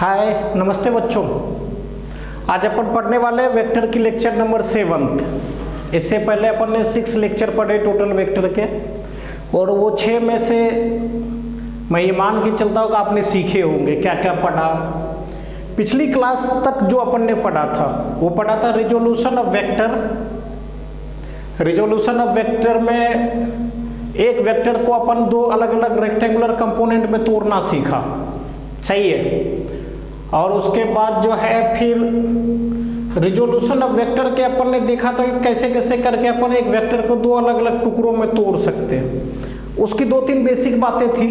हाय नमस्ते बच्चों। आज अपन पढ़ने वाले हैं वेक्टर की लेक्चर नंबर 7। इससे पहले अपन ने 6 लेक्चर पढ़े टोटल वेक्टर के, और वो 6 में से मैं ये मान के चलता हूँ कि आपने सीखे होंगे। क्या क्या पढ़ा पिछली क्लास तक जो अपन ने पढ़ा था वो पढ़ा था resolution of vector. Resolution of vector में एक वेक्टर को अपन दो अलग अलग रेक्टेंगुलर कंपोनेंट में तोड़ना सीखा, सही है। और उसके बाद जो है फिर रिजोल्यूशन ऑफ वेक्टर के अपन ने देखा था कि कैसे कैसे करके अपन एक वेक्टर को दो अलग अलग टुकड़ों में तोड़ सकते हैं। उसकी 2-3 बेसिक बातें थी।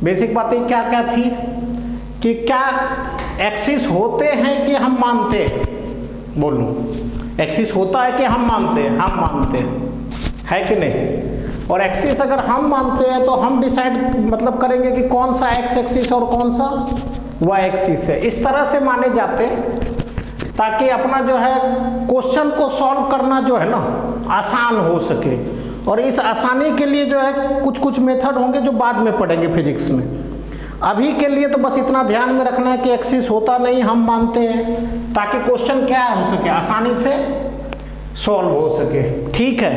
बेसिक बातें क्या क्या थी कि क्या एक्सिस होते हैं कि हम मानते हैं। बोलो, एक्सिस होता है कि हम मानते हैं? हम मानते हैं, है कि नहीं। और एक्सिस अगर हम मानते हैं तो हम डिसाइड मतलब करेंगे कि कौन सा एक्स एक्सिस और कौन सा वाई एक्सिस है। इस तरह से माने जाते ताकि अपना जो है क्वेश्चन को सॉल्व करना जो है ना आसान हो सके। और इस आसानी के लिए जो है कुछ कुछ मेथड होंगे जो बाद में पढ़ेंगे फिजिक्स में। अभी के लिए तो बस इतना ध्यान में रखना है कि एक्सिस होता नहीं, हम मानते हैं, ताकि क्वेश्चन क्या हो सके, आसानी से सॉल्व हो सके। ठीक है,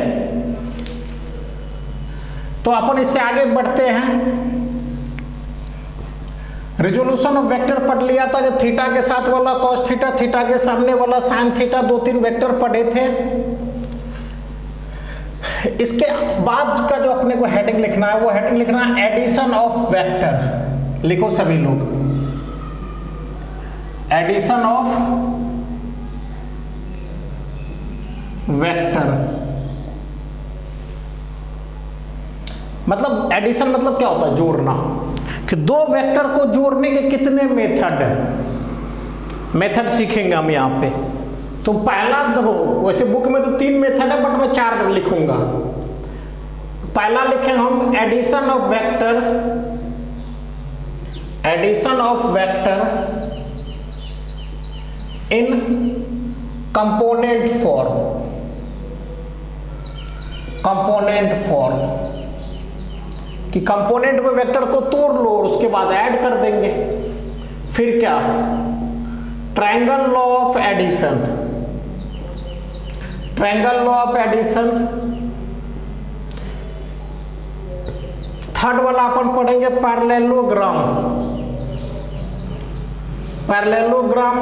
तो अपन इससे आगे बढ़ते हैं। रिजोल्यूशन ऑफ वेक्टर पढ़ लिया था कि थीटा के साथ वाला कॉस थीटा, थीटा के सामने वाला साइन थीटा, 2-3 वेक्टर पढ़े थे। इसके बाद का जो अपने को हेडिंग लिखना है वो हेडिंग लिखना है एडिशन ऑफ वेक्टर। लिखो सभी लोग, एडिशन ऑफ वेक्टर। मतलब एडिशन मतलब क्या होता है? जोड़ना। कि दो वेक्टर को जोड़ने के कितने मेथड हैं, मेथड सीखेंगे हम यहाँ पे। तो पहला देखो, वैसे बुक में तो 3 मेथड है बट मैं 4 लिखूंगा। पहला लिखेंगे हम addition of vector, addition of vector in component form. Component form कि कंपोनेंट में वेक्टर को तोड़ लो और उसके बाद ऐड कर देंगे। फिर क्या? Triangle law of addition. Triangle law of addition. Third वाला अपन पढ़ेंगे parallelogram. Parallelogram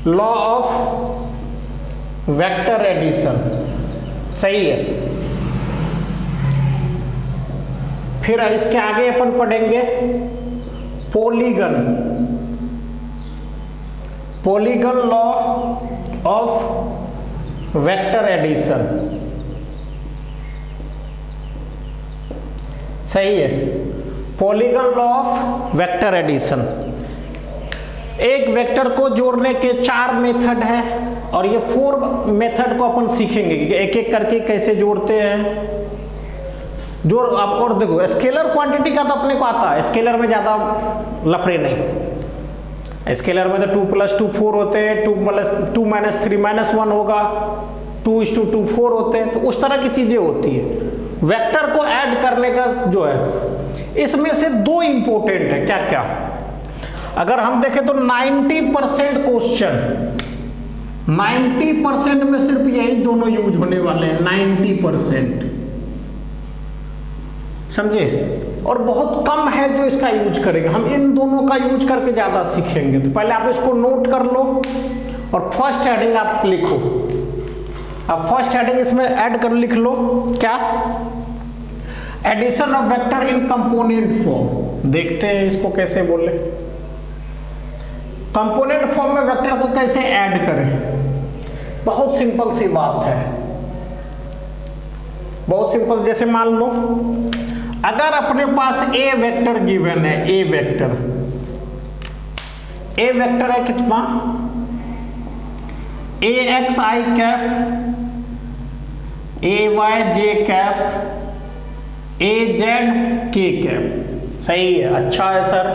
law of vector addition, सही है। फिर इसके आगे अपन पढ़ेंगे polygon. Polygon law of vector addition, सही है। Polygon law of vector addition. एक वेक्टर को जोड़ने के 4 मेथड है और ये 4 मेथड को अपन सीखेंगे कि एक एक करके कैसे जोड़ते हैं। जो आप और देखो, स्केलर क्वांटिटी का तो अपने को आता है, स्केलर में ज्यादा लफड़े नहीं। स्केलर में तो 2 + 2 4 होते हैं, 2 + 2 - 3 - 1 होगा, 2:2 4 होते हैं। तो उस तरह की चीजें होती है। वेक्टर को ऐड करने का जो है, इसमें से 2 इंपॉर्टेंट है। क्या क्या? अगर हम देखें तो 90% क्वेश्चन, 90% में सिर्फ यही दोनों यूज होने वाले हैं। 90% समझे। और बहुत कम है जो इसका यूज करेंगे। हम इन दोनों का यूज करके ज्यादा सीखेंगे। तो पहले आप इसको नोट कर लो और फर्स्ट हेडिंग आप लिखो। अब फर्स्ट हेडिंग इसमें ऐड कर लिख लो। क्या? Addition of vector in component form. देखते हैं इसको कैसे बोले। कंपोनेंट फॉर्म में वेक्टर को कैसे ऐड करें? बहुत सिंपल सी बात है, बहुत सिंपल। जैसे मान लो अगर अपने पास ए वेक्टर गिवन है, ए वेक्टर, ए वेक्टर है कितना? ए x i cap, A Y j cap, A Z k cap, सही है। अच्छा है सर,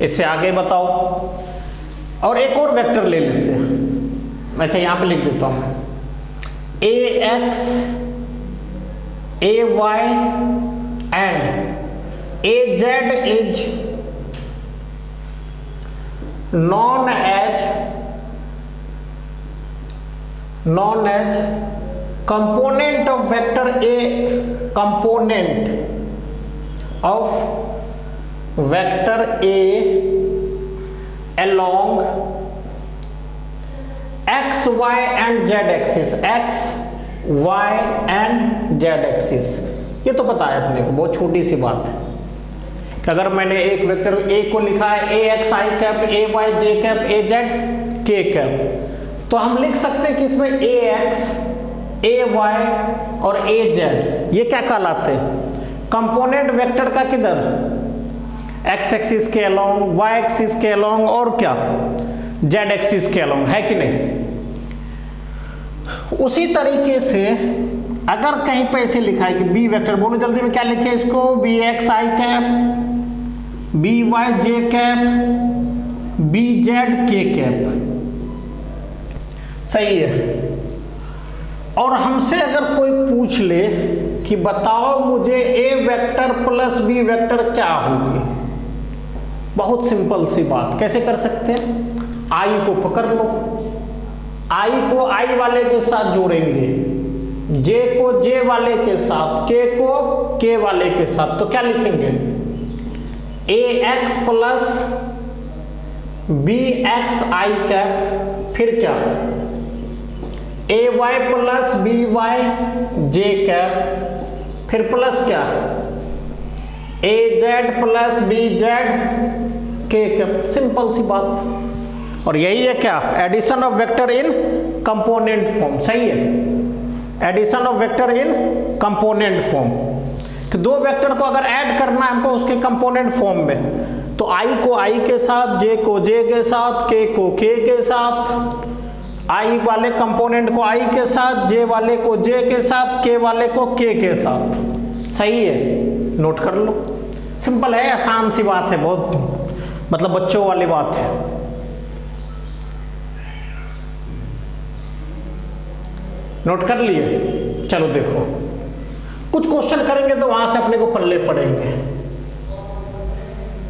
इससे आगे बताओ। और एक और वेक्टर ले लेते हैं। अच्छा, यहां पे लिख देता हूं a x, a y and AZ is known as component of vector A, component of vector A along x, y and z axis, x, y and z axis. ये तो पता है अपने को, बहुत छोटी सी बात है कि अगर मैंने एक वेक्टर A को लिखा है ए x i cap, A Y j cap, A Z k cap, तो हम लिख सकते हैं कि इसमें ए एक्स, ए वाई और ए जेड ये क्या कहलाते हैं? कंपोनेंट वेक्टर का किधर? एक्स एक्सिस के अलोंग, वाई एक्सिस के अलोंग और क्या जेड एक्सिस के अलोंग, है कि नहीं? उसी तरीके से अगर कहीं पे ऐसे लिखा है कि बी वेक्टर, बोलो जल्दी में क्या लिखे इसको, B x i cap, B y j cap, B z k cap, सही है। और हमसे अगर कोई पूछ ले कि बताओ मुझे ए वेक्टर प्लस बी वेक्टर क्या होगी, बहुत सिंपल सी बात, कैसे कर सकते हैं? आई को पकड़ लो, आई को आई वाले के साथ जोड़ेंगे, जे को जे वाले के साथ, के को के वाले के साथ, तो क्या लिखेंगे? A x plus b x i cap, फिर क्या? A y plus b y j cap, फिर प्लस क्या? A z plus b z k cap, simple सी बात। और यही है क्या? Addition of vector in component form, सही है, addition of vector in component form. कि दो वेक्टर को अगर ऐड करना है हमको उसके कंपोनेंट फॉर्म में, तो आई को आई के साथ, जे को जे के साथ, के को के साथ, आई वाले कंपोनेंट को आई के साथ, जे वाले को जे के साथ, के वाले को के साथ, सही है, नोट कर लो। सिंपल है, आसान सी बात है, बहुत मतलब बच्चों वाली बात है। नोट कर लिए? चलो देखो, कुछ क्वेश्चन करेंगे तो वहां से अपने को पल्ले पड़ेंगे।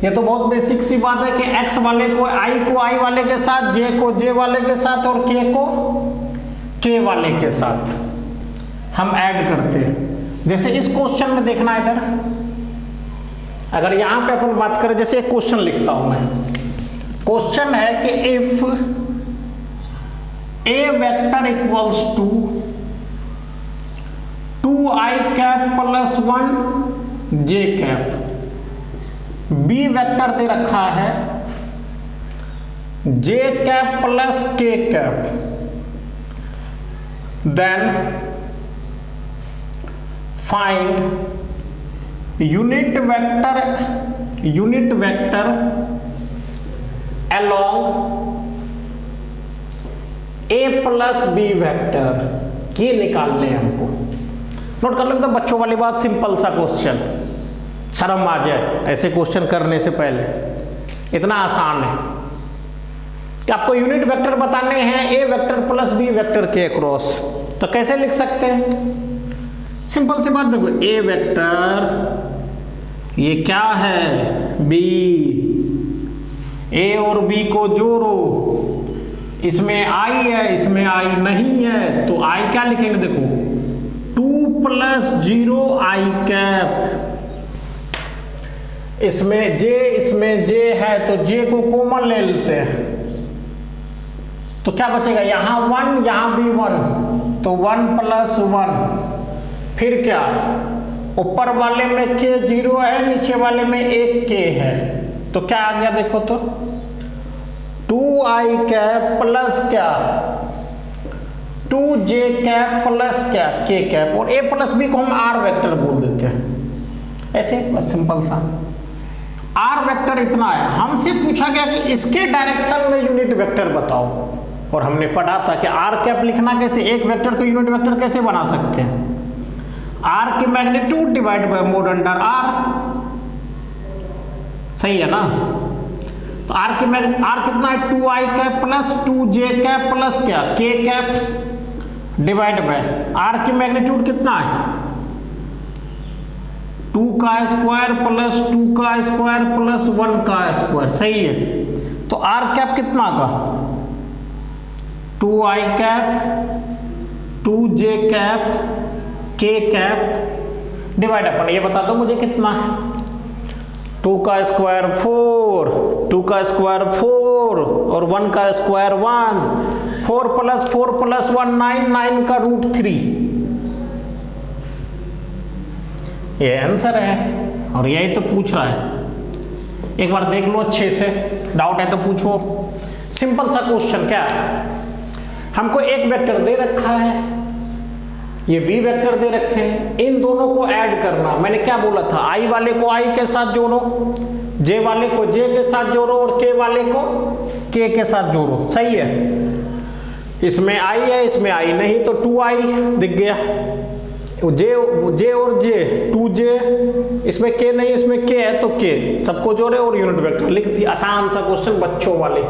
ये तो बहुत बेसिक सी बात है कि x वाले को आई वाले के साथ, j को j वाले के साथ और k को k वाले के साथ हम ऐड करते हैं। जैसे इस क्वेश्चन में देखना है इधर, अगर यहां पे अपन बात करें, जैसे एक क्वेश्चन लिखता हूं मैं, क्वेश्चन है कि if a vector equals to 2i cap plus 1 j cap, b vector दे रखा है j cap plus k cap, then find unit vector along a plus b vector, ये निकालने हैं हमको। नोट कर लो, तो बच्चों वाली बात, सिंपल सा क्वेश्चन, शर्म आ जाए ऐसे क्वेश्चन करने से पहले, इतना आसान है कि आपको यूनिट वेक्टर बताने हैं ए वेक्टर प्लस बी वेक्टर के अक्रॉस। तो कैसे लिख सकते हैं? सिंपल सी बात, देखो ए वेक्टर ये क्या है, बी, ए और बी को जोड़ो, इसमें आई है, इसमें आई नहीं है, तो आई क्या लिखेंगे? देखो 2 प्लस 0 आई कैप, इसमें जे है तो जे को कॉमन ले लेते हैं, तो क्या बचेगा? यहां 1, यहां भी 1, तो 1 प्लस 1, फिर क्या? ऊपर वाले में के 0 है, नीचे वाले में एक के है, तो क्या आ गया? देखो तो 2i कैप प्लस क्या? 2j कैप प्लस क्या? k कैप, और a प्लस b को हम r वेक्टर बोल देते हैं, ऐसे बस सिंपल सा। r वेक्टर इतना है, हमसे पूछा गया कि इसके डायरेक्शन में यूनिट वेक्टर बताओ, और हमने पढ़ा था कि r कैप लिखना कैसे, एक वेक्टर को यूनिट वेक्टर कैसे बना सकते हैं? r की magnitude divide by mode under r, सही है ना? तो r कितना है? 2i cap plus 2j cap plus क्या? k cap divide by r की मैग्नीट्यूड कितना है? 2 का स्क्वायर प्लस 2 का स्क्वायर प्लस 1 का स्क्वायर, सही है। तो आर कैप कितना का 2i cap 2j cap k cap divide upon ये बता दो मुझे कितना है। 2 का स्क्वायर 4, 2 का स्क्वायर 4 और 1 का स्क्वायर 1, 4 प्लस 1 9, 9 का रूट 3, ये आंसर है और यही तो पूछ रहा है। एक बार देख लो अच्छे से, डाउट है तो पूछो। सिंपल सा क्वेश्चन, क्या हमको एक वेक्टर दे रखा है, ये बी वेक्टर दे रखे हैं, इन दोनों को ऐड करना। मैंने क्या बोला था, आई वाले को आई के साथ जोड़ो, जे वाले को जे के साथ जोड़ो और के वाले को के के साथ जोड़ो, सही है। इसमें आई है, इसमें आई नहीं, तो 2i दिख गया, जे और जे 2j, इसमें के नहीं, इसमें के है तो के, सबको जोड़े और यूनिट वेक्टर लिख दिया। आसान सा क्वेश्चन, बच्चों वाले,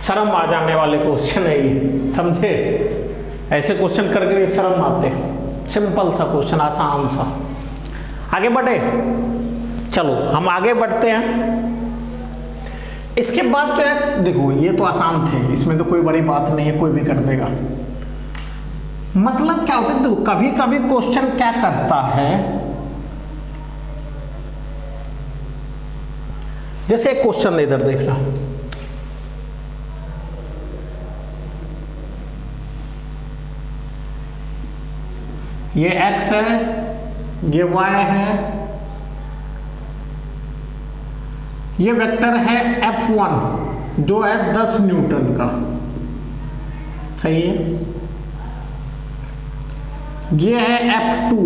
शर्म आ जाने वाले क्वेश्चन है ये, समझे। ऐसे क्वेश्चन करके शर्म आते, सिंपल सा क्वेश्चन, आसान सा। आगे बढ़े, चलो हम आगे बढ़ते हैं। इसके बाद जो है देखो, ये तो आसान थे, इसमें तो कोई बड़ी बात नहीं है, कोई भी कर देगा। मतलब क्या होता है, देखो कभी कभी क्वेश्चन क्या करता है, जैसे एक क्वेश्चन इधर देखना, ये x है, ये y है, ये वेक्टर है F1 जो है 10 न्यूटन का, सही है। ये है F2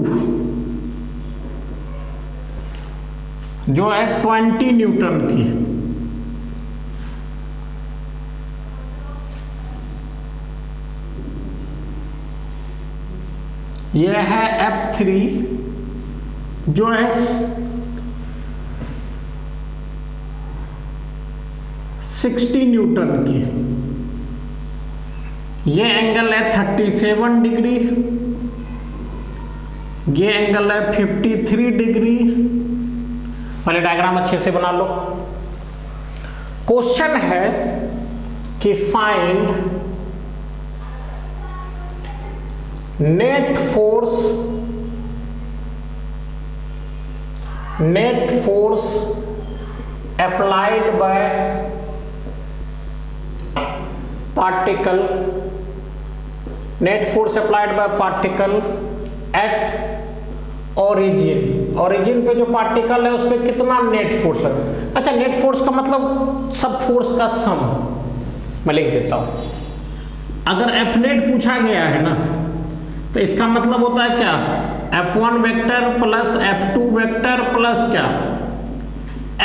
जो है 20 न्यूटन की, ये है F3 जो है 60 न्यूटन की, ये एंगल है 37 डिग्री, ये एंगल है 53 डिग्री। पहले डायग्राम अच्छे से बना लो। क्वेश्चन है कि find net force applied by particle, net force applied by particle at origin पे जो पार्टिकल है उस पर कितना नेट फोर्स लगा। अच्छा, नेट फोर्स का मतलब सब फोर्स का सम, मैं लिख देता हूं। अगर एफ नेट पूछा गया है ना, तो इसका मतलब होता है क्या, F1 vector plus F2 vector plus क्या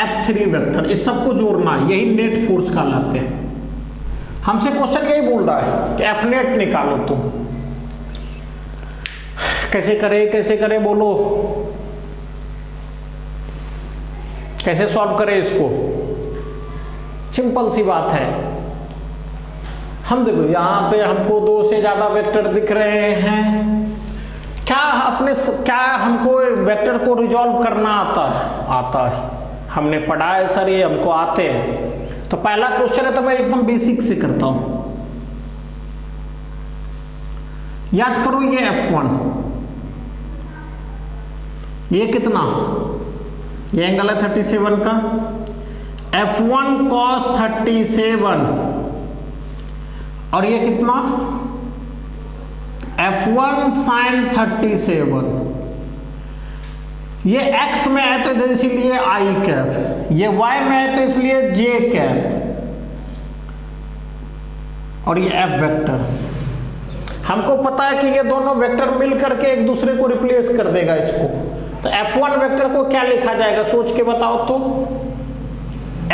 F3 वेक्टर, इस सबको जोड़ना, यही नेट फोर्स कहलाते हैं। हमसे क्वेश्चन यही बोल रहा है कि F नेट निकालो तुम। कैसे करे बोलो, कैसे सॉल्व करें इसको। सिंपल सी बात है, हम देखो यहां पे हमको 2 से ज्यादा वेक्टर दिख रहे हैं, क्या हमको वेक्टर को रिजॉल्व करना आता है, हमने पढ़ा है सर, ये हमको आते हैं। तो पहला क्वेश्चन है तो मैं एकदम बेसिक से करता हूं। याद करो, ये F1, ये कितना, ये एंगल है 37 का, F1 cos 37 और ये कितना F1 sin 37। ये x में है तो इधर इसीलिए i कैप, ये y में है तो इसलिए j कैप, और ये f वेक्टर। हमको पता है कि ये दोनों वेक्टर मिल करके एक दूसरे को रिप्लेस कर देगा इसको। तो F1 वेक्टर को क्या लिखा जाएगा, सोच के बताओ तो।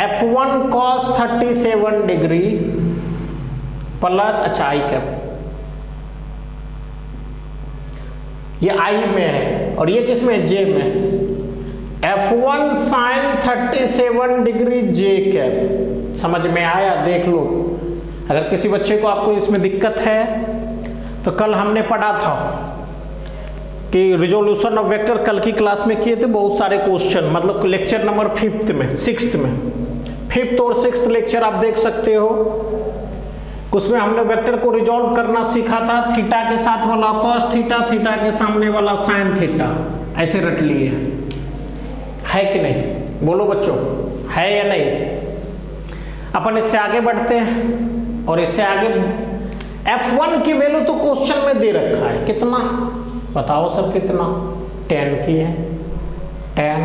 F1 cos 37 डिग्री प्लस, अच्छा आई कैप, ये आई में है और ये किस में, जे में। F1 sin 37 डिग्री जे कैप, समझ में आया, देख लो। अगर किसी बच्चे को आपको इसमें दिक्कत है तो कल हमने पढ़ा था कि रिजोल्यूशन ऑफ वेक्टर कल की क्लास में किए थे बहुत सारे क्वेश्चन, मतलब लेक्चर नंबर 5th में 6th में 5th और 6th लेक्चर आप देख सकते हो। उसमें हमने वेक्टर को रिजॉल्व करना सीखा था, थीटा के साथ वाला कॉस थीटा, थीटा के सामने वाला साइन थीटा, ऐसे रट लिए। है कि नहीं, बोलो बच्चों, है या नहीं? अपन इससे आगे बढ़ते हैं और इससे आगे F1 की वैल्यू तो क्वेश्चन में दे रखा है, कितना बताओ सर, कितना 10 की है, 10।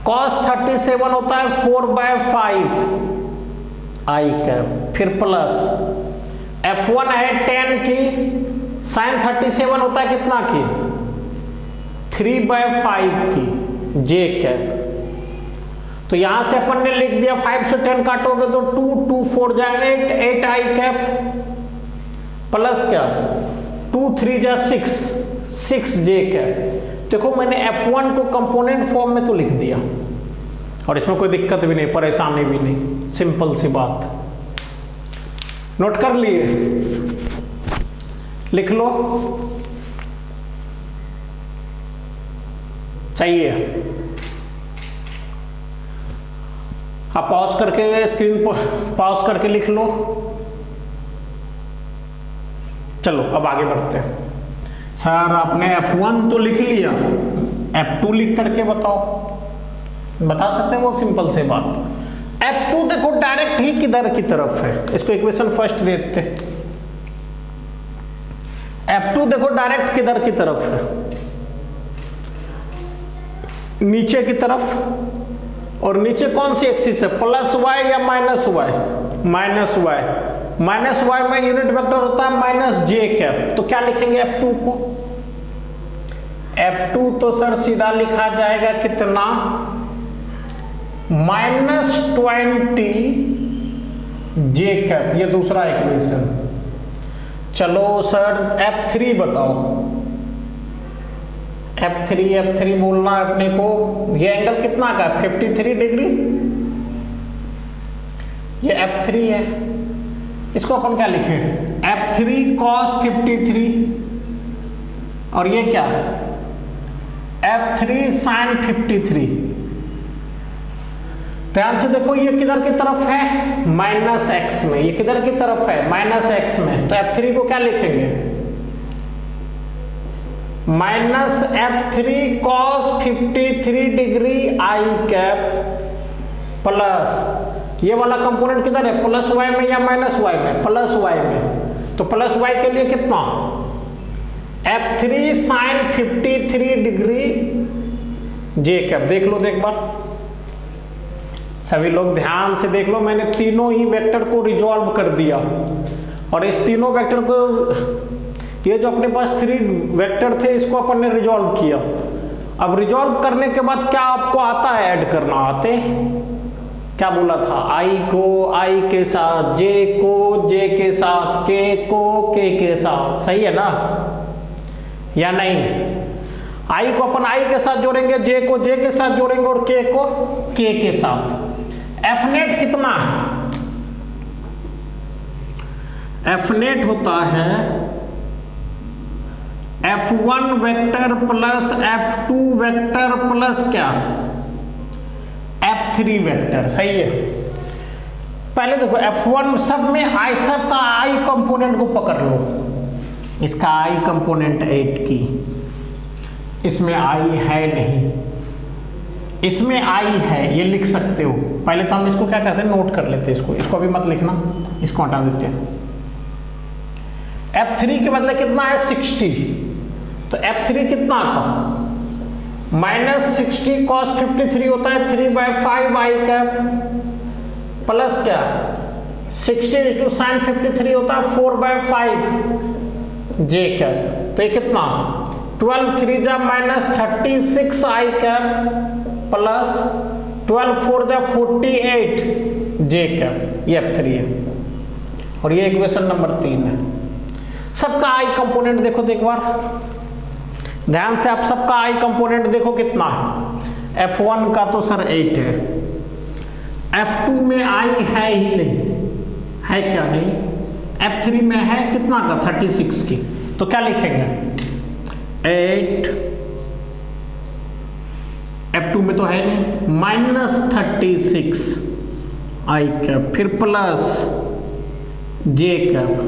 cos 37 होता है 4/5 आई कैप, फिर प्लस F1 है 10 की, sin 37 होता है कितना की 3/5 की जे कैप। तो यहां से अपन ने लिख दिया 5 से 10 काटोगे तो 2, 2 4 जा 8, 8 आई कैप प्लस क्या 2 3 जा 6, 6 जे कैप। देखो मैंने F1 को कंपोनेंट फॉर्म में तो लिख दिया और इसमें कोई दिक्कत भी नहीं, परेशानी भी नहीं, सिंपल सी बात। नोट कर लिए, लिख लो, चाहिए आप पॉज करके स्क्रीन पर पॉज करके लिख लो। चलो अब आगे बढ़ते हैं। सर आपने F1 तो लिख लिया, F2 लिख करके बताओ, बता सकते हैं वो सिंपल से बात। F2 देखो डायरेक्ट ही किधर की तरफ है, इसको इक्वेशन फर्स्ट देते हैं। F2 देखो डायरेक्ट किधर की तरफ है, नीचे की तरफ। और नीचे कौन सी एक्सिस है, प्लस वाई या minus y, minus y. Minus y में यूनिट वेक्टर होता है माइनस जे कैप। तो क्या लिखेंगे F2 को, F2 तो सर सीधा लिखा जाएगा कितना -20 जे कैप, ये दूसरा इक्वेशन। चलो सर F3 बताओ, F3 बोलना है अपने को। ये एंगल कितना का 53 डिग्री, ये F3 है। इसको अपन क्या लिखें F3 cos 53 और ये क्या F3 sin 53। ध्यान से देखो ये किधर की तरफ है माइनस एक्स में, ये किधर की तरफ है माइनस एक्स में। तो F3 को क्या लिखेंगे minus F3 cos 53 degree I cap plus ये वाला कंपोनेंट किधर है प्लस वाई में या माइनस वाई में, प्लस वाई में। तो प्लस वाई के लिए कितना F3 sin 53 डिग्री जे कैप। देख लो एक बार सभी लोग ध्यान से देख लो, मैंने तीनों ही वेक्टर को रिजॉल्व कर दिया और इस तीनों वेक्टर को, ये जो अपने पास 3 वेक्टर थे इसको अपन ने रिजॉल्व किया। अब रिजॉल्व करने के बाद क्या आपको आता है ऐड करना, आते क्या बोला था आई को आई के साथ, जे को जे के साथ, के को के साथ, सही है ना या नहीं। आई को अपन आई के साथ जोड़ेंगे, जे को जे के साथ जोड़ेंगे और के को के साथ। एफ नेट कितना है, एफ नेट होता है F1 vector plus F2 vector plus क्या F3 वेक्टर, सही है। पहले देखो F1 सब में आई, सब का आई कंपोनेंट को पकड़ लो। इसका आई कंपोनेंट 8 की, इसमें आई है नहीं, इसमें आई है, ये लिख सकते हो। पहले तो हम इसको क्या करते हैं नोट कर लेते हैं, इसको अभी मत लिखना, इसको हटा देते हैं। F3 के बदले कितना है 60, तो F3 कितना का -60 cos 53 होता है 3/5 आई कैप प्लस क्या 60 sin 53 होता है 4/5 जे कैप। तो ये कितना 12 3 जा -36 आई कैप प्लस 12 4 जा 48 जे कैप, ये F3 है। और ये इक्वेशन नंबर 3 है। सबका आई कंपोनेंट देखो तो एक बार ध्यान से, आप सबका आई कंपोनेंट देखो कितना है। F1 का तो सर 8 है, F2 में आई है ही नहीं, है क्या नहीं, F3 में है कितना का 36 की। तो क्या लिखेंगे 8, F2 में तो है नहीं, -36 आई कैप, फिर प्लस जे कैप।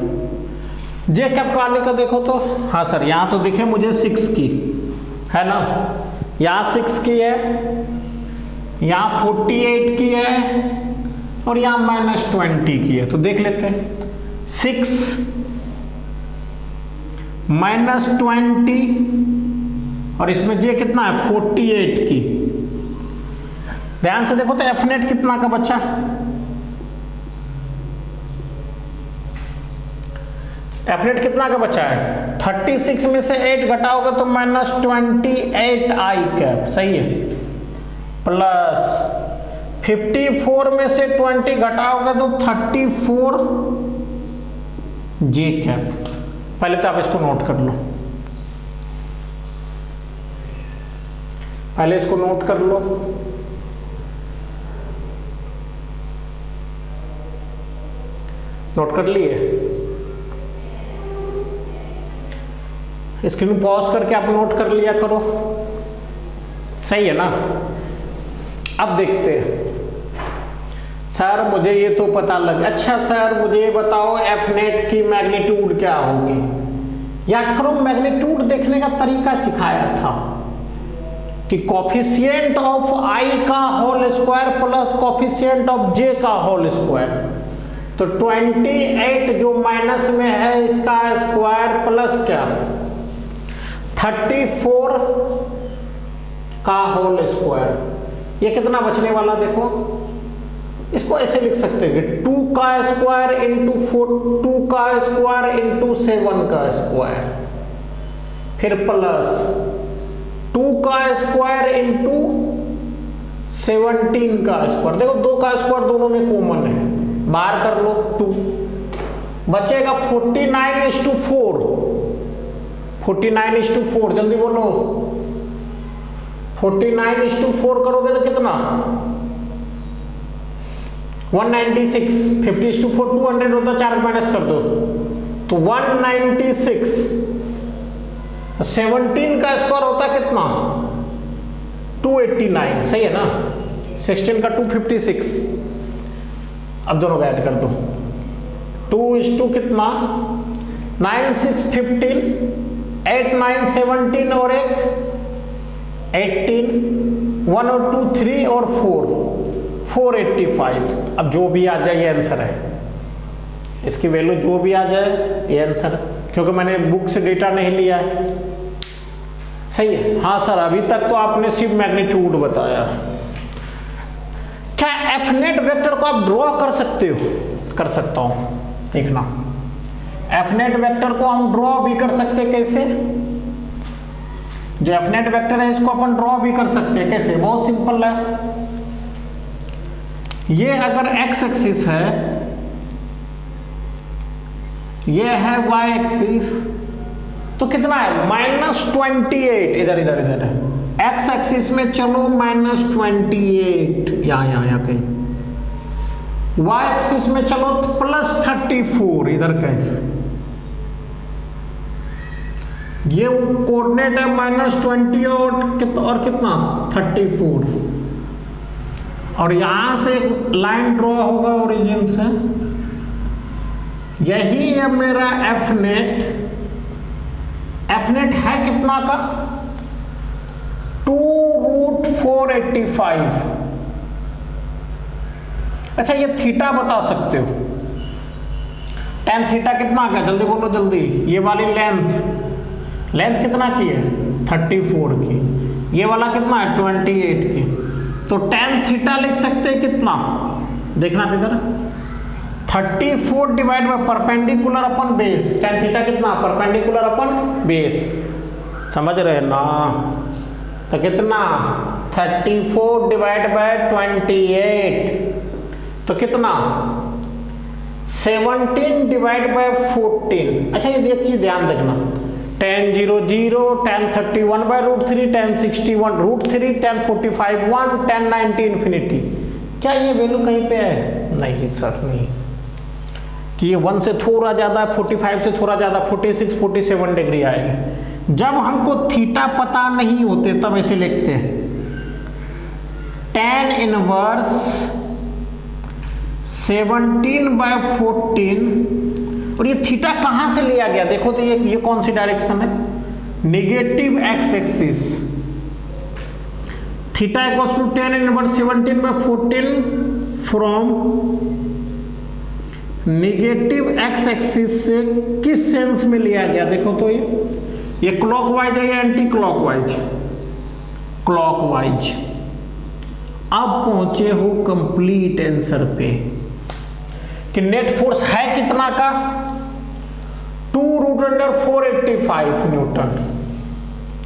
जे कैप का आने का देखो तो, हाँ सर यहाँ तो दिखे मुझे 6 की है ना, यहाँ 6 की है, यहाँ 48 की है और यहाँ -20 की है। तो देख लेते हैं, 6 -20 और इसमें जे कितना है 48 की। ध्यान से देखो तो एफ नेट कितना का बच्चा, एफ नेट कितना का बचा है 36 में से 8 घटाओगे तो -28 आई कैप, सही है, प्लस 54 में से 20 घटाओगे तो 34 जे कैप। पहले तो आप इसको नोट कर लो, पहले इसको नोट कर लो। नोट कर लिए, स्क्रीन पॉज करके आप नोट कर लिया करो, सही है ना। अब देखते हैं, सर मुझे ये तो पता लग, अच्छा सर मुझे ये बताओ एफ नेट की मैग्नीट्यूड क्या होगी। याद करो, मैग्नीट्यूड देखने का तरीका सिखाया था कि कॉफिशिएंट ऑफ आई का whole square plus coefficient of j का होल स्क्वायर। तो 28 जो माइनस में है इसका स्क्वायर प्लस क्या 34 का होल स्क्वायर। ये कितना बचने वाला देखो, इसको ऐसे लिख सकते हैं 2 का स्क्वायर इंटू 4, 2 का स्क्वायर इंटू 7 का स्क्वायर, फिर प्लस 2 का स्क्वायर इंटू 17 का स्क्वायर। देखो 2 का स्क्वायर दोनों में कॉमन है, बाहर कर लो 2, बचेगा 49:4, 49:4, जल्दी बोलो 49:4 करोगे तो कितना 196, 50:4 200 होता, 4 माइनस कर दो तो 196। 17 का स्क्वायर होता कितना 289, सही है ना, 16 का 256। अब दोनों का ऐड कर दो, 2 कितना 9 6 15, 8 9 17 और एक 18, 1 और 2 3 और 485। अब जो भी आ जाए ये आंसर है, इसकी वैल्यू जो भी आ जाए ये आंसर, क्योंकि मैंने बुक से डेटा नहीं लिया है, सही है। हाँ सर अभी तक तो आपने सिर्फ मैग्नीट्यूड बताया, क्या एफ नेट वेक्टर को आप ड्रॉ कर सकते हो? कर सकता हूं, देखना एफ नेट वेक्टर को हम ड्रॉ भी कर सकते हैं। कैसे? जो एफ नेट वेक्टर है इसको अपन ड्रॉ भी कर सकते हैं। कैसे? बहुत सिंपल है, ये अगर एक्स एक्सिस है, ये है वाई एक्सिस, तो कितना है -28, इधर इधर इधर है, एक्स एक्सिस में चलो -28, यहाँ कहीं, वाई एक्सिस में चलो +34, इधर कहीं, ये कोऑर्डिनेट है -20 और कितना 34, और यहां से एक लाइन ड्रॉ होगा ओरिजिन से, यही है मेरा एफ नेट। एफ नेट है कितना का 2√485। अच्छा ये थीटा बता सकते हो, tan थीटा कितना का, जल्दी बोलो जल्दी। ये वाली लेंथ कितना की है 34 की, ये वाला कितना है 28 की, तो tan थीटा लिख सकते हैं कितना, देखना इधर 34 divide by perpendicular upon base. tan theta कितना परपेंडिकुलर अपन बेस, समझ रहे ना, तो कितना 34 डिवाइड बाय 28, तो कितना 17 डिवाइड बाय 14। अच्छा ये एक चीज ध्यान रखना, tan 0 0, tan 31 by √3, tan 61 √3, tan 45 1, tan 90 infinity. क्या ये वैल्यू कहीं पे है? नहीं सर नहीं, कि ये 1 से थोड़ा ज्यादा, 45 से थोड़ा ज्यादा 46 47 डिग्री आएगी। जब हमको थीटा पता नहीं होते तब ऐसे लिखते हैं tan इनवर्स 17/14। और ये थीटा कहां से लिया गया देखो तो ये कौन सी डायरेक्शन है, negative x axis. Theta equals to tan inverse 17/14 from negative x axis से किस सेंस में लिया गया देखो तो ये क्लॉकवाइज है या एंटी क्लॉकवाइज, क्लॉकवाइज। अब पहुंचे हो कंप्लीट आंसर पे कि नेट फोर्स है कितना का 2√485 न्यूटन।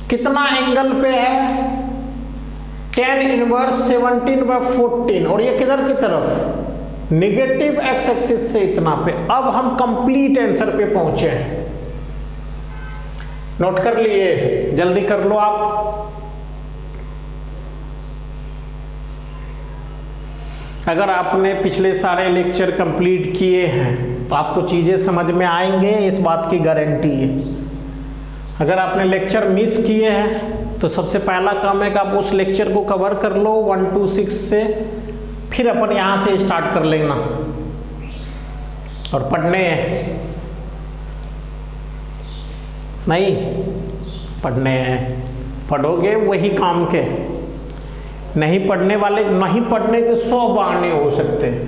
कितना एंगल पे है tan इनवर्स 17/14 और ये किधर की तरफ निगेटिव एक्स एक्सिस से इतना पे। अब हम कंप्लीट आंसर पे पहुंचे हैं, नोट कर लिए, जल्दी कर लो आप। अगर आपने पिछले सारे लेक्चर कंप्लीट किए हैं तो आपको चीजें समझ में आएंगे, इस बात की गारंटी है। अगर आपने लेक्चर मिस किए हैं तो सबसे पहला काम है कि आप उस लेक्चर को कवर कर लो 1 to 6 से, फिर अपन यहां से स्टार्ट कर लेना और पढ़ने हैं, नहीं पढ़ने हैं, पढ़ोगे वही काम के। नहीं पढ़ने वाले, नहीं पढ़ने के 100 बहाने हो सकते हैं,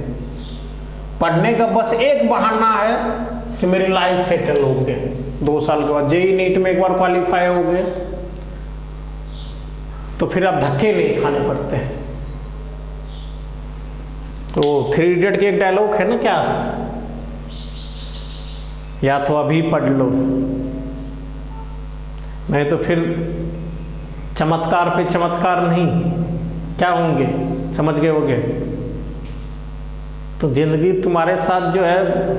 पढ़ने का बस एक बहाना है कि मेरी लाइफ सेटल हो गए 2 साल के बाद, जेई नीट में एक बार क्वालिफाई हो गए तो फिर अब धक्के नहीं खाने पड़ते हैं। तो 3 इडियट की एक डायलॉग है ना, क्या, या तो अभी पढ़ लो नहीं तो फिर चमत्कार पे चमत्कार नहीं, क्या होंगे समझ गए होगे। तो जिंदगी तुम्हारे साथ जो है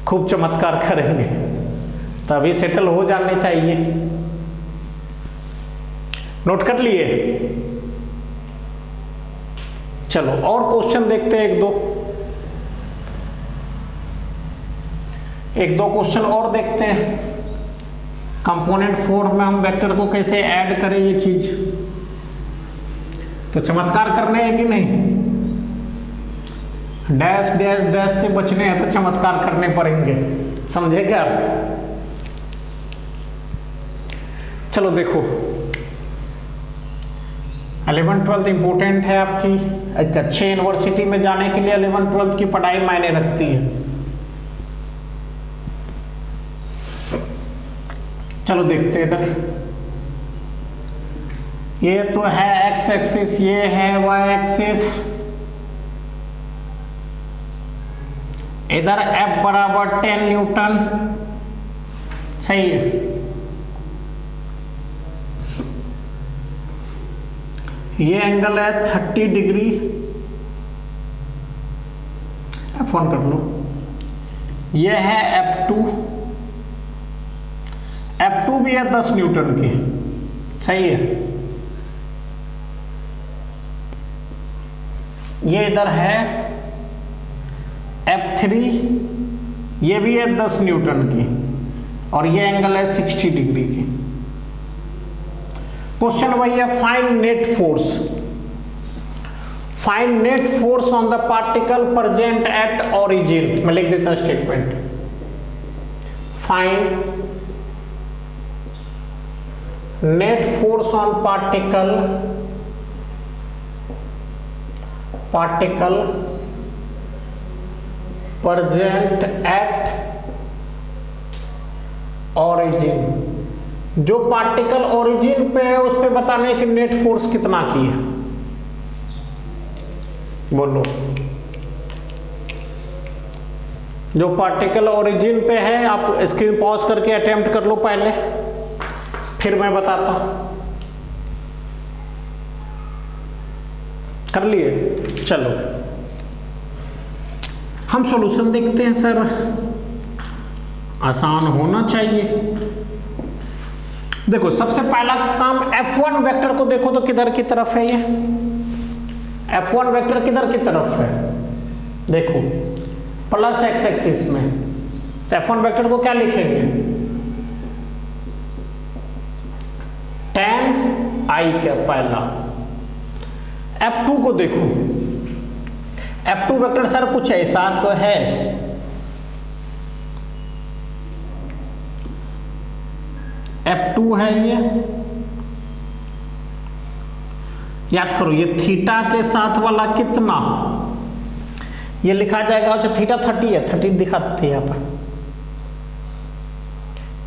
खूब चमत्कार करेंगे, तभी सेटल हो जाने चाहिए। नोट कर लिए, चलो और क्वेश्चन देखते हैं, एक दो क्वेश्चन और देखते हैं। कंपोनेंट 4 में हम वेक्टर को कैसे ऐड करें, ये चीज तो चमत्कार करने हैं कि नहीं, डैश डैश डैश से बचने हैं तो चमत्कार करने पड़ेंगे, समझे क्या। चलो देखो 11th-12th इंपॉर्टेंट है आपकी, एक अच्छे यूनिवर्सिटी में जाने के लिए 11th-12th की पढ़ाई मायने रखती है। चलो देखते हैं इधर, ये तो है एक्स एक्सिस, ये है वाई एक्सिस, इधर F बराबर 10 न्यूटन, सही है। ये एंगल है 30 डिग्री, F1 कर लो। ये है F2 भी है 10 न्यूटन की, सही है। ये इधर है F3, ये भी है 10 न्यूटन की और ये एंगल है 60 डिग्री की। क्वेश्चन वही है, find net force, find net force on the particle present at origin. मैं लिख देता हूं statement, find net force on particle present at origin. जो पार्टिकल ओरिजिन पे है उस पे बताने की नेट फोर्स कितना की है, बोलो। जो पार्टिकल ओरिजिन पे है, आप स्क्रीन पॉज करके अटेम्प्ट कर लो पहले, फिर मैं बताता हूं। कर लिए, चलो हम सॉल्यूशन देखते हैं। सर आसान होना चाहिए। देखो सबसे पहला काम, F1 वेक्टर को देखो तो किधर की तरफ है, ये F1 वेक्टर किधर की तरफ है, देखो प्लस एक्स एक्सिस में। तो F1 वेक्टर को क्या लिखेंगे, आई कैप पहला। F2 को देखो, F2 वेक्टर सर कुछ ऐसा तो है, F2 है ये, याद करो ये थीटा के साथ वाला कितना, ये लिखा जाएगा, अच्छा थीटा 30 है, 30 दिखाते हैं यहाँ पर,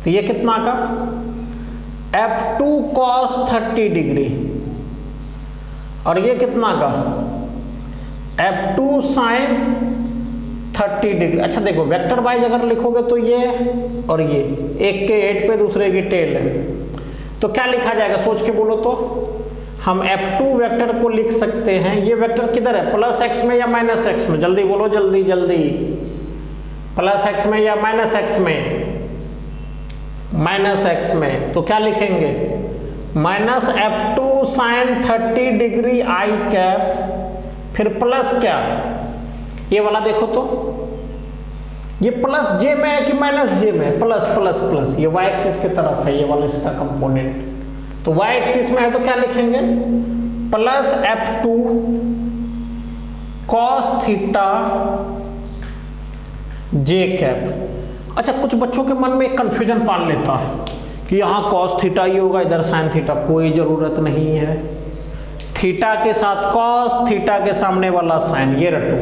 तो ये कितना का F2 cos 30 डिग्री, और ये कितना का F2 sin 30 डिग्री। अच्छा देखो वेक्टर वाइज अगर लिखोगे तो ये और ये, एक के हेड पे दूसरे की टेल है, तो क्या लिखा जाएगा सोच के बोलो तो। हम F2 वेक्टर को लिख सकते हैं, ये वेक्टर किधर है, प्लस एक्स में या माइनस एक्स में, जल्दी बोलो जल्दी जल्दी, प्लस एक्स में या माइनस एक्स में, माइनस एक्स में, तो क्या लिखेंगे minus F2 sin 30 degree I cap, फिर प्लस क्या, ये वाला देखो तो ये प्लस जे में है कि माइनस जे में है, प्लस प्लस प्लस, ये वाई एक्सिस की तरफ है ये वाला इसका कंपोनेंट, तो वाई एक्सिस में है तो क्या लिखेंगे प्लस F2 cos थीटा जे कैप। अच्छा कुछ बच्चों के मन में एक कंफ्यूजन पाल लेता है कि यहाँ cos थीटा ही होगा, इधर sin थीटा, कोई जरूरत नहीं है, थीटा के साथ cos, थीटा के सामने वाला sin, ये रटो,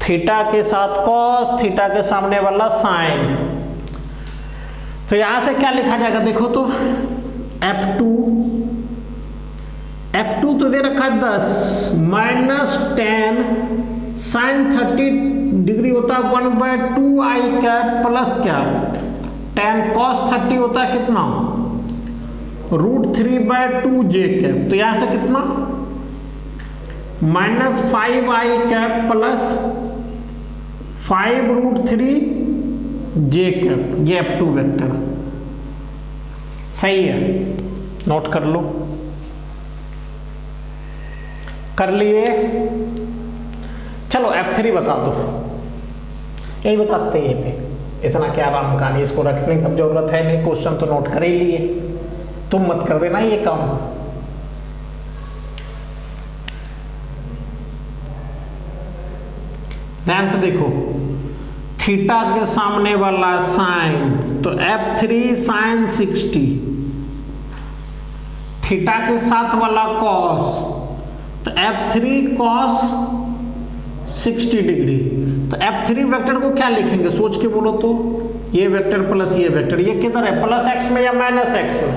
थीटा के साथ cos, थीटा के सामने वाला sin, तो यहां से क्या लिखा जाएगा देखो तो F2 तो दे रखा है 10 माइनस 10 sin 30 डिग्री होता है 1/2 आई कैप प्लस क्या 10 cos 30 होता है कितना √3/2 जे कैप, तो यहां से कितना माइनस 5 आई कैप प्लस 5√3 जे कैप, ये F2 वेक्टर सही है, नोट कर लो, कर लिए। चलो F3 बता दो, यही बताते हैं, ये पे इतना क्या आराम कहानी, इसको रखने की जरूरत है नहीं, क्वेश्चन तो नोट कर ही लिए, तुम मत कर देना ये काम। ध्यान से देखो, थीटा के सामने वाला साइन, तो F3 sin 60, थीटा के साथ वाला cos, तो F3 cos 60 डिग्री, तो F3 वेक्टर को क्या लिखेंगे सोच के बोलो तो, ये वेक्टर प्लस ये वेक्टर, ये किधर है प्लस एक्स में या माइनस एक्स में,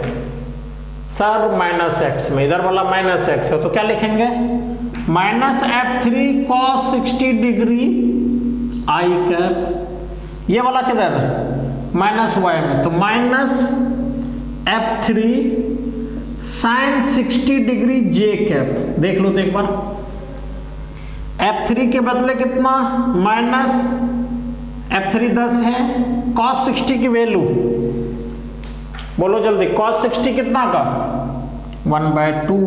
सर माइनस एक्स में, इधर वाला माइनस एक्स है, तो क्या लिखेंगे minus F3 cos 60 degree I cap, ये वाला किधर माइनस वाई में, तो माइनस F3 sin 60 डिग्री जे कैप, देख लो तो एक बार, F3 के बदले कितना माइनस F3 10 है, cos 60 की वैल्यू बोलो जल्दी, cos 60 कितना का 1/2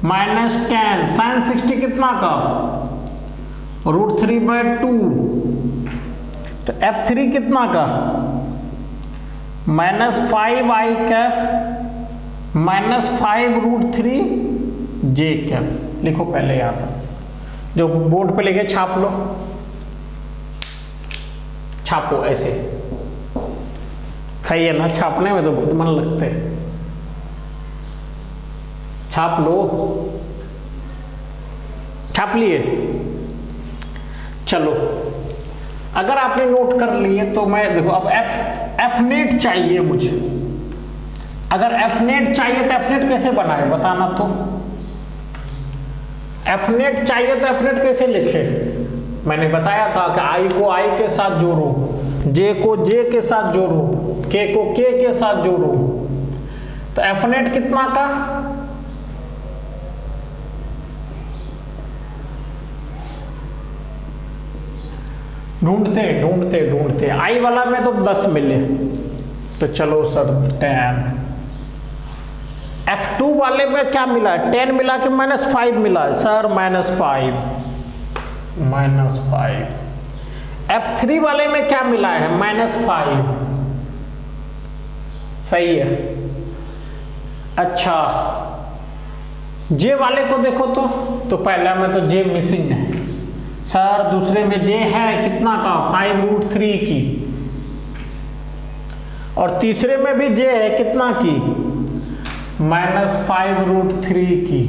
माइनस 10 sin 60 कितना का √3/2, तो F3 कितना का माइनस 5 आई कैप माइनस 5√3 जे कैप, लिखो पहले याद, जो बोर्ड पे लेके छाप लो, छापो ऐसे, सही है ना, छापने में तो बहुत मन लगते है, छाप लो, छाप लिए। चलो अगर आपने नोट कर लिए तो मैं देखो, अब एफ नेट चाहिए मुझे, अगर एफ नेट चाहिए तो एफ नेट कैसे बनाए बताना, तो एफ नेट चाहिए तो एफ नेट कैसे लिखे, मैंने बताया था कि आई को आई के साथ जोड़ो, जे को जे के साथ जोड़ो, के को के के साथ जोड़ो, तो एफ नेट कितना का ढूंढते ढूंढते ढूंढते, आई वाला में तो 10 मिले, तो चलो सर 10, F2 वाले में क्या मिला है 10 मिला के -5 मिला है, सर -5, F3 वाले में क्या मिला है -5, सही है, अच्छा जे वाले को देखो तो पहला में तो जे मिसिंग है सर, दूसरे में जे है कितना का 5√3 की, और तीसरे में भी जे है कितना की -5√3 की।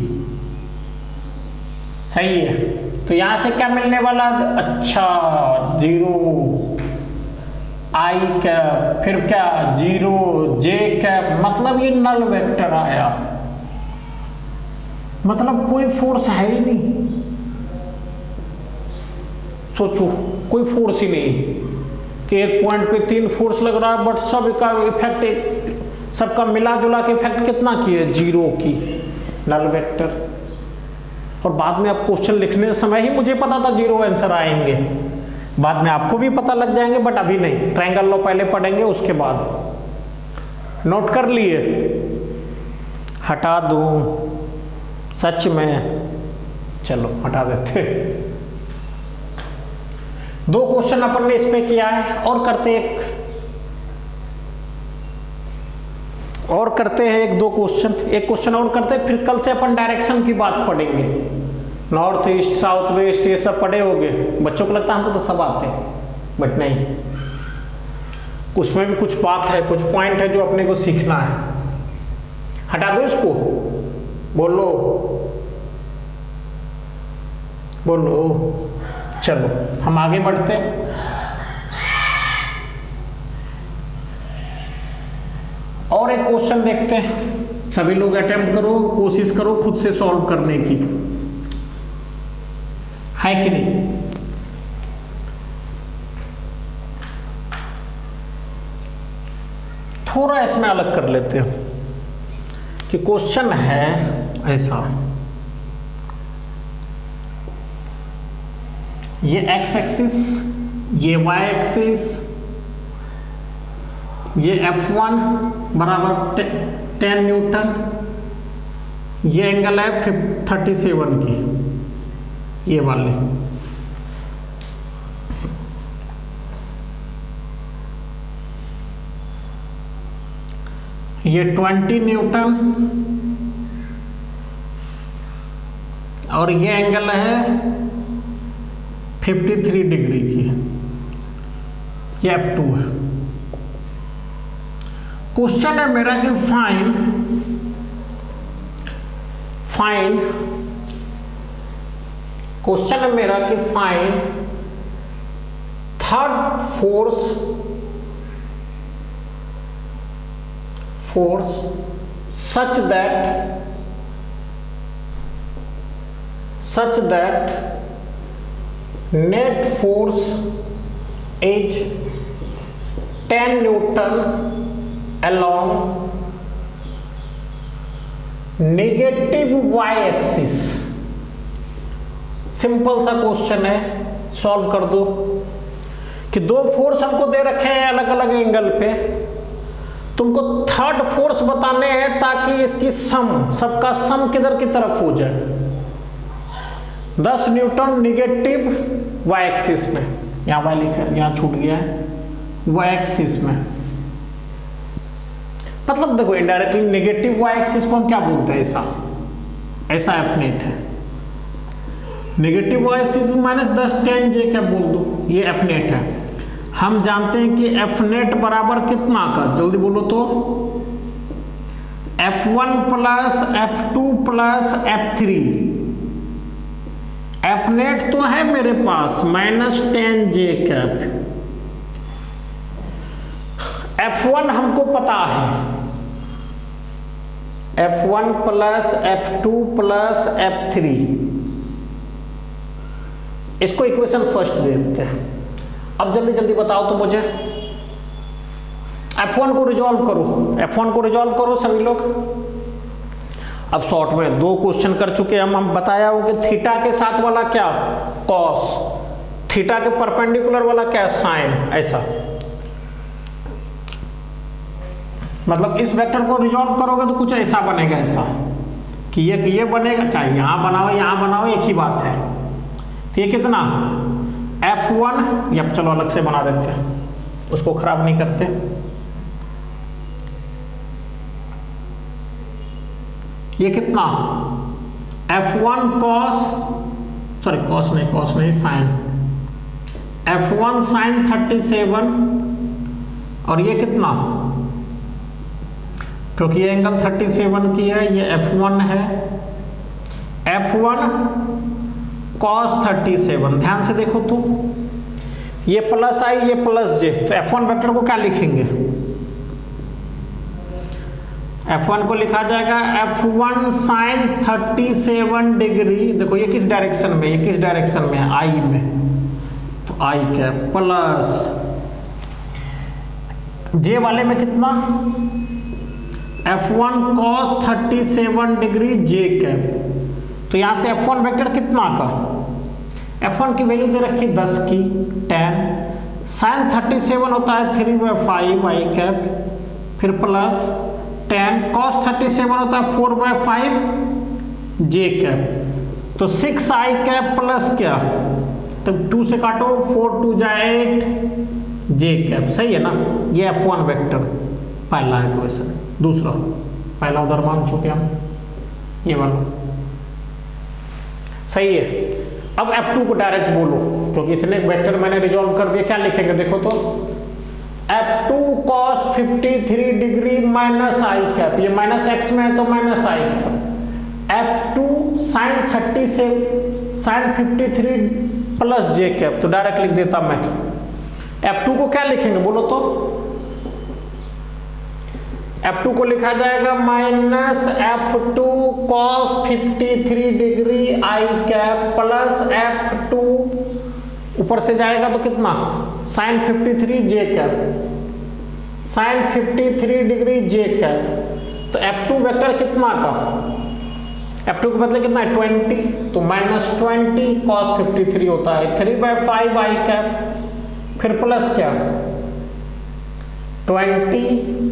सही है, तो यहां से क्या मिलने वाला, अच्छा 0 आई कैप, फिर क्या 0 जे कैप, मतलब ये नल वेक्टर आया, मतलब कोई फोर्स है ही नहीं। सोचो कोई फोर्स ही नहीं कि एक पॉइंट पे 3 फोर्स लग रहा है, बट सबका इफेक्ट, सबका मिला जुला के इफेक्ट कितना की है, 0 की, नल वेक्टर। और बाद में आप क्वेश्चन लिखने समय ही मुझे पता था 0 आंसर आएंगे, बाद में आपको भी पता लग जाएंगे, बट अभी नहीं, ट्रायंगल लॉ पहले पढ़ेंगे उसके बाद। नोट कर लिए, हटा दूं सच में, चलो हटा देते। 2 क्वेश्चन अपन ने इस पे किया है, और करते हैं एक 2 क्वेश्चन, एक क्वेश्चन और करते हैं, फिर कल से अपन डायरेक्शन की बात पढ़ेंगे, नॉर्थ ईस्ट साउथ वेस्ट ये सब पढ़े होंगे। बच्चों को लगता है हमको तो सब आते हैं, बट नहीं, उसमें भी कुछ बात है, कुछ पॉइंट है जो अपने को सीखना है। हटा दो इसको, बोलो चलो हम आगे बढ़ते हैं। और एक क्वेश्चन देखते हैं, सभी लोग अटेम्प्ट करो, कोशिश करो खुद से सॉल्व करने की, है कि नहीं। थोड़ा इसमें अलग कर लेते हैं कि क्वेश्चन है ऐसा, ये x एक्सिस, ये y एक्सिस, ये F1 बराबर 10 न्यूटन, ये एंगल है 37 की, ये वाले, ये 20 न्यूटन, और ये एंगल है 53 डिग्री की, ये F2 है। क्वेश्चन है मेरा कि फाइंड क्वेश्चन है मेरा कि find third force such that net force is 10 Newton along negative y axis। Simple सा क्वेश्चन है, सॉल्व कर दो कि 2 फोर्स हमको दे रखे हैं अलग अलग एंगल पे, तुमको थर्ड फोर्स बताने हैं ताकि इसकी सबका सम किधर की तरफ हो जाए। 10 न्यूटन निगेटिव y एक्सिस में, यहां y लिखा है, यहां छूट गया है, y एक्सिस में, मतलब देखो इनडायरेक्टली निगेटिव y एक्सिस को हम क्या बोलते हैं, ऐसा F नेट है, negative y axis -10 tan j क्या बोल दो, ये F नेट है। हम जानते हैं कि F नेट बराबर कितना का, जल्दी बोलो तो, F1 plus F2 plus F3। F net तो है मेरे पास -10 j कैप, F1 हमको पता है, F1 plus F2 plus F3, इसको इक्वेशन फर्स्ट दे देते हैं। अब जल्दी जल्दी बताओ तो मुझे, F1 को रिजॉल्व करो सभी लोग। अब शॉर्ट में 2 क्वेश्चन कर चुके हम बताया हो कि थीटा के साथ वाला क्या कॉस, थीटा के परपेंडिकुलर वाला क्या साइन, ऐसा, मतलब इस वेक्टर को रिजॉल्व करोगे तो कुछ ऐसा बनेगा, ऐसा कि ये बनेगा, चाहे यहां बनाओ एक ही बात है। तो ये कितना F1, या चलो अलग से बना देते हैं, उसको खराब नहीं करते। ये कितना F1 cos, सॉरी cos नहीं साइन, F1 sin 37, और ये कितना, क्योंकि ये एंगल 37 की है, ये F1 है, F1 cos 37। ध्यान से देखो तो ये प्लस आई, ये प्लस जे, तो F1 वेक्टर को क्या लिखेंगे, F1 को लिखा जाएगा F1 sin 37 डिग्री, देखो ये किस डायरेक्शन में, ये किस डायरेक्शन में है, आई में, तो आई कैप प्लस जे वाले में कितना F1 cos 37 डिग्री जे कैप। तो यहां से F1 वेक्टर कितना का, F1 की वैल्यू दे रखी 10 की 10, sin 37 होता है 3/5 आई कैप, फिर प्लस 10 cos 37 होता है 4/5 जे कैप, तो 6 आई कैप प्लस क्या, तो 2 से काटो, 4 2 जा 8 जे कैप, सही है ना। ये F1 वेक्टर पहला है क्वेश्चन। दूसरा, पहला उधर मान चुके हम, ये वाला सही है। अब F2 को डायरेक्ट बोलो, क्योंकि इतने वेक्टर मैंने रिजॉल्व कर दिए, क्या लिखेंगे देखो तो, F2 cos 53 डिग्री माइनस आई कैप, ये माइनस एक्स में है तो माइनस आई कैप, F2 sin 53 प्लस जे कैप, तो डायरेक्ट लिख देता मैं। F2 को क्या लिखेंगे बोलो तो, F2 को लिखा जाएगा minus F2 cos 53 degree I cap plus F2 ऊपर से जाएगा तो कितना sin 53 जे कैप, sin 53 डिग्री जे कैप, तो F2 वेक्टर कितना का, F2 के बदले कितना है 20, तो माइनस 20 cos 53 होता है 3/5 आई कैप, फिर प्लस क्या 20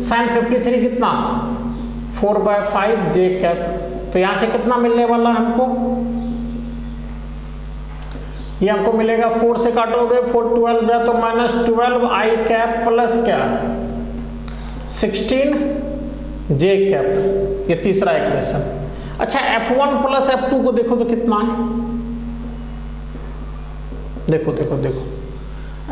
sin 53 कितना 4/5 जे कैप, तो यहां से कितना मिलने वाला हमको, ये हमको मिलेगा 4 से काटोगे 4 12 है तो माइनस 12 आई कैप प्लस क्या 16 जे कैप, ये तीसरा इक्वेशन। अच्छा F1 प्लस F2 को देखो तो कितना है, देखो देखो देखो,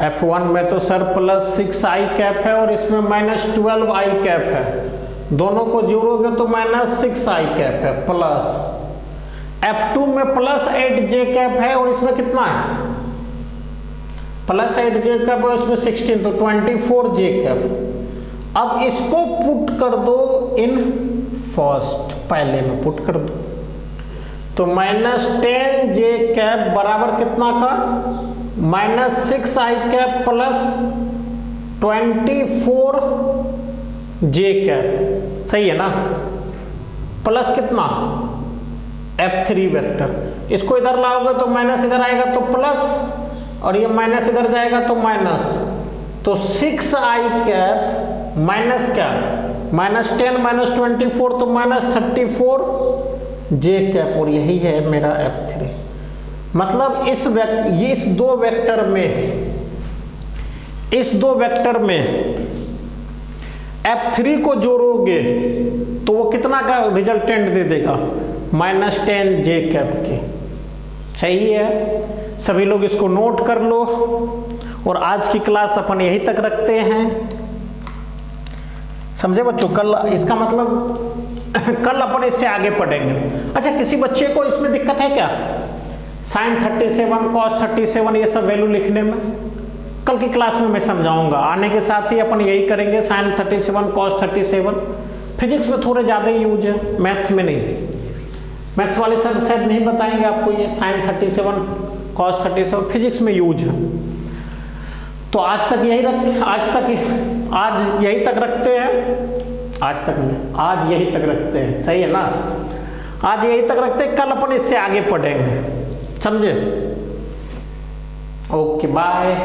F1 में तो सर प्लस 6 आई कैप है और इसमें माइनस 12 आई कैप है, दोनों को जोड़ोगे तो माइनस 6 आई कैप है, प्लस F2 में प्लस 8 जे कैप है और इसमें कितना है प्लस 8 जे कैप है, इसमें 16 तो 24 जे कैप। अब इसको पुट कर दो इन फर्स्ट, पहले में पुट कर दो, तो माइनस 10 जे कैप बराबर कितना का माइनस 6 आई कैप प्लस 24 जे कैप, सही है ना, प्लस कितना F3 वेक्टर, इसको इधर लाओगे तो माइनस इधर आएगा तो प्लस, और ये माइनस इधर जाएगा तो माइनस, तो 6 आई कैप माइनस क्या माइनस 10 माइनस 24 तो माइनस 34 जे कैप, और यही है मेरा F3। मतलब इस दो वेक्टर में F3 को जोड़ोगे तो वो कितना का रिजल्टेंट दे देगा माइनस 10 जे कैप की, सही है। सभी लोग इसको नोट कर लो, और आज की क्लास अपन यहीं तक रखते हैं, समझे बच्चों। कल इसका मतलब कल अपन इससे आगे पढ़ेंगे। अच्छा किसी बच्चे को इसमें दिक्कत है क्या, sin 37 cos 37 ये सब वैल्यू लिखने में? कल की क्लास में मैं समझाऊंगा, आने के साथ ही अपन यही करेंगे, sin 37 cos 37। फिजिक्स में थोड़े ज़्यादा यूज है, मैथ्स में नहीं। मैथ्स वाले सर शायद नहीं बताएंगे आपको ये sin 37 cos 37, फिजिक्स में यूज है। तो आज यही तक रखते हैं, आज यही तक रखते हैं, सही है ना। आज यही तक रखते हैं, कल अपन इससे आगे पढ़ेंगे, समझे। Okay bye.